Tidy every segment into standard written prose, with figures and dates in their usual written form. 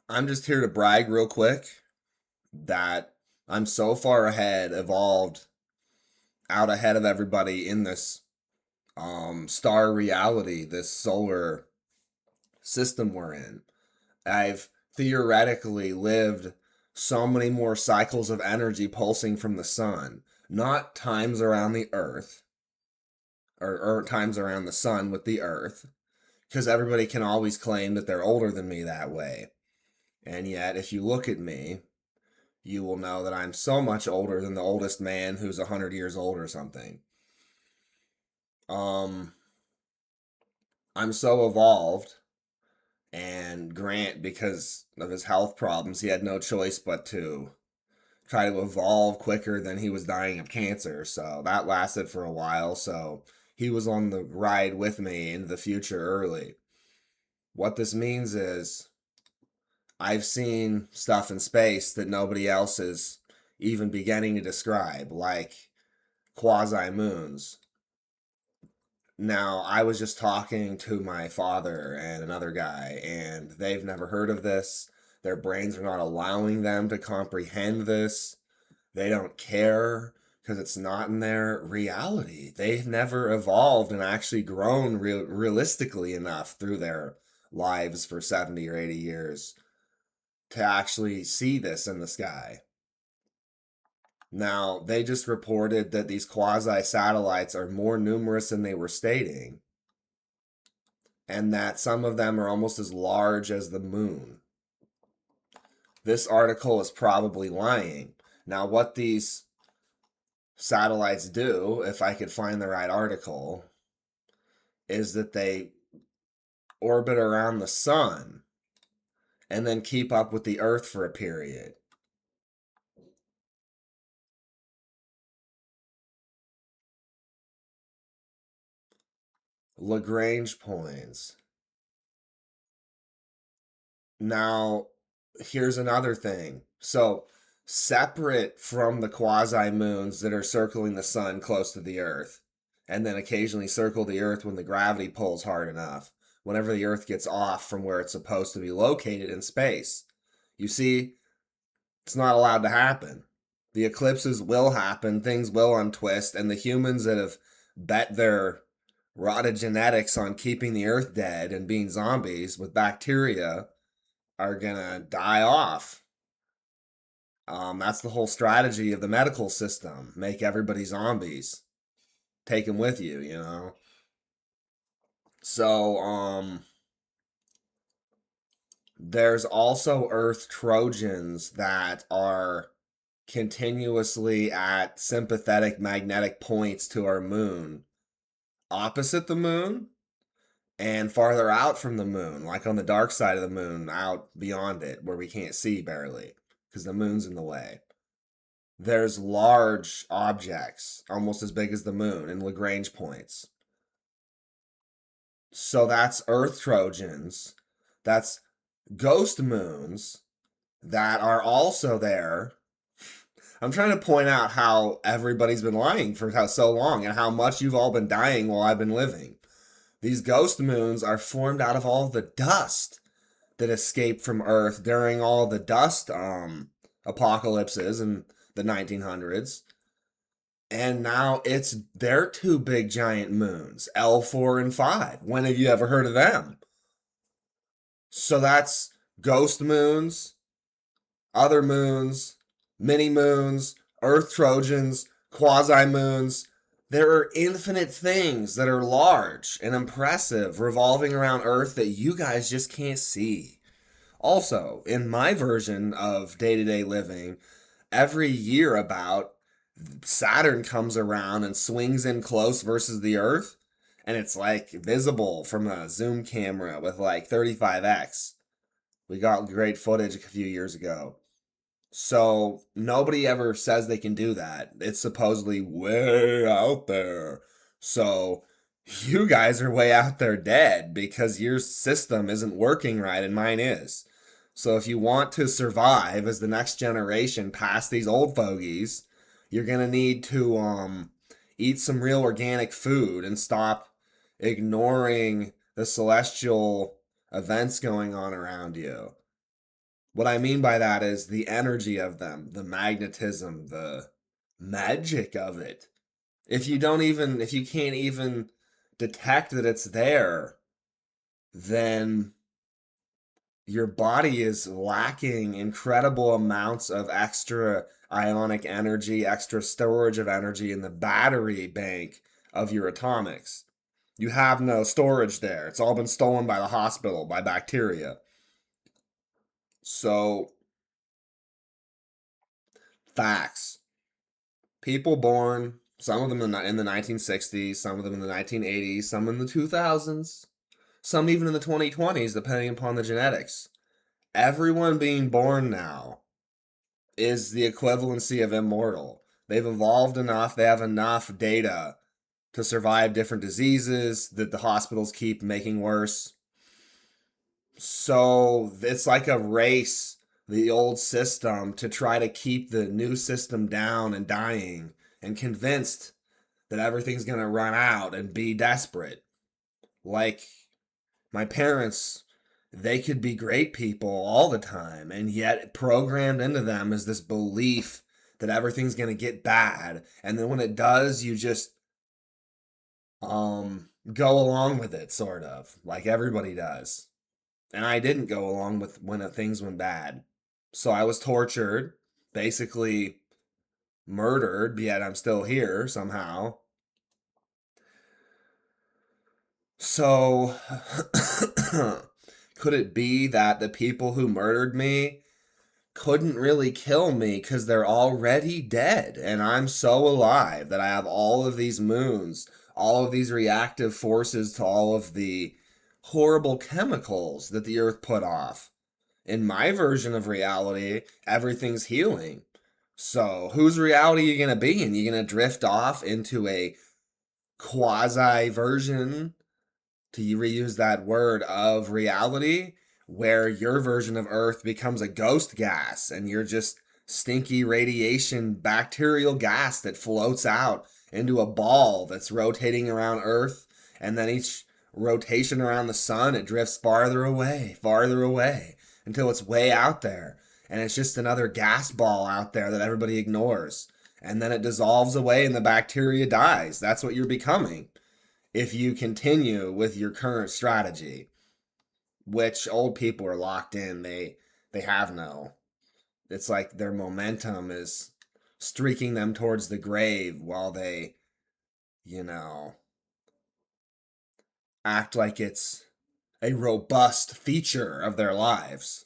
I'm just here to brag real quick that I'm so far ahead, evolved out ahead of everybody in this star reality, this solar system we're in. I've theoretically lived so many more cycles of energy pulsing from the sun, not times around the earth or times around the sun with the earth, because everybody can always claim that they're older than me that way. And yet, if you look at me, you will know that I'm so much older than the oldest man who's 100 years old or something. Um, I'm so evolved, and Grant, because of his health problems, he had no choice but to try to evolve quicker than he was dying of cancer. So that lasted for a while. So he was on the ride with me into the future early. What this means is I've seen stuff in space that nobody else is even beginning to describe, like quasi moons. Now, I was just talking to my father and another guy, and they've never heard of this. Their brains are not allowing them to comprehend this. They don't care because it's not in their reality. They've never evolved and actually grown realistically enough through their lives for 70 or 80 years to actually see this in the sky. Now, they just reported that these quasi satellites are more numerous than they were stating, and that some of them are almost as large as the moon. This article is probably lying. Now, what these satellites do, if I could find the right article, is that they orbit around the sun and then keep up with the Earth for a period. Lagrange points. Now, here's another thing. So, separate from the quasi moons that are circling the sun close to the Earth, and then occasionally circle the Earth when the gravity pulls hard enough, whenever the Earth gets off from where it's supposed to be located in space. You see, it's not allowed to happen. The eclipses will happen, things will untwist, and the humans that have bet their rotted genetics on keeping the Earth dead and being zombies with bacteria are gonna die off. That's the whole strategy of the medical system: make everybody zombies, take them with you. So there's also Earth Trojans that are continuously at sympathetic magnetic points to our moon, opposite the moon and farther out from the moon, like on the dark side of the moon, out beyond it where we can't see barely because the moon's in the way. There's large objects, almost as big as the moon, in Lagrange points. So that's Earth Trojans. That's ghost moons that are also there. I'm trying to point out how everybody's been lying for so long and how much you've all been dying while I've been living. These ghost moons are formed out of all the dust that escaped from Earth during all the dust apocalypses in the 1900s. And now they're two big giant moons, L4 and 5. When have you ever heard of them? So that's ghost moons, other moons, mini moons, Earth Trojans, quasi moons. There are infinite things that are large and impressive revolving around Earth that you guys just can't see. Also, in my version of day to day living, every year about Saturn comes around and swings in close versus the Earth, and it's like visible from a zoom camera with like 35x. We got great footage a few years ago. So nobody ever says they can do that. It's supposedly way out there. So you guys are way out there dead because your system isn't working right and mine is. So if you want to survive as the next generation past these old fogies, you're gonna need to eat some real organic food and stop ignoring the celestial events going on around you. What I mean by that is the energy of them, the magnetism, the magic of it. If you can't even detect that it's there, then your body is lacking incredible amounts of extra ionic energy, extra storage of energy in the battery bank of your atomics. You have no storage there. It's all been stolen by the hospital, by bacteria. So, facts. People born, some of them in the 1960s, some of them in the 1980s, some in the 2000s, some even in the 2020s, depending upon the genetics. Everyone being born now is the equivalency of immortal. They've evolved enough, they have enough data to survive different diseases that the hospitals keep making worse. So it's like a race, the old system, to try to keep the new system down and dying, and convinced that everything's going to run out and be desperate. Like my parents, they could be great people all the time, and yet programmed into them is this belief that everything's going to get bad, and then when it does, you just go along with it, sort of like everybody does. And I didn't go along with when things went bad. So I was tortured, basically murdered, yet I'm still here somehow. So could it be that the people who murdered me couldn't really kill me because they're already dead and I'm so alive that I have all of these moons, all of these reactive forces to all of the horrible chemicals that the earth put off? In my version of reality, everything's healing. So, whose reality are you going to be in? You going to drift off into a quasi version, to reuse that word, of reality where your version of Earth becomes a ghost gas and you're just stinky radiation bacterial gas that floats out into a ball that's rotating around Earth, and then each rotation around the sun it drifts farther away until it's way out there, and it's just another gas ball out there that everybody ignores, and then it dissolves away and the bacteria dies. That's what you're becoming if you continue with your current strategy, which old people are locked in. They have no. It's like their momentum is streaking them towards the grave while they, you know, act like it's a robust feature of their lives.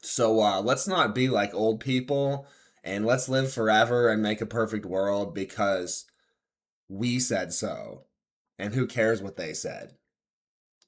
So let's not be like old people, and let's live forever and make a perfect world because we said so. And who cares what they said?